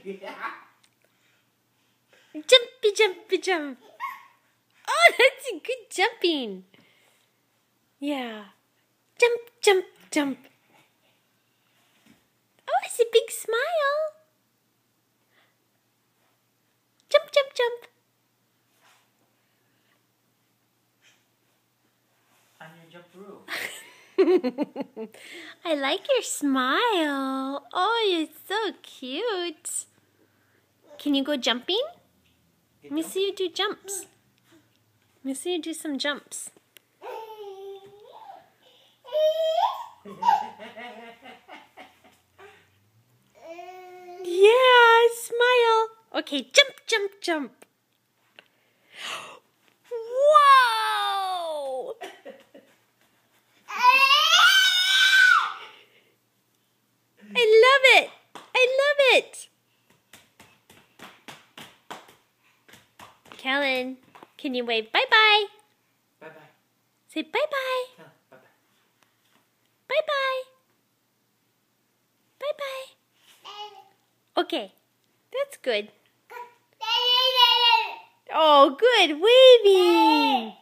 Jumpy, jumpy, jump. Oh, that's a good jumping. Yeah. Jump, jump, jump. Oh, it's a big smile. Jump, jump, jump. I'm gonna jump through. I like your smile. Oh, you're so cute. Can you go jumping? Let me see you do jumps. Let me see you do some jumps. Yeah, smile. Okay, jump, jump, jump. Whoa! I love it. I love it. Kellen, can you wave bye-bye? Bye-bye. Say bye-bye. No, bye-bye. Bye-bye. Bye-bye. Okay, that's good. Oh, good, waving.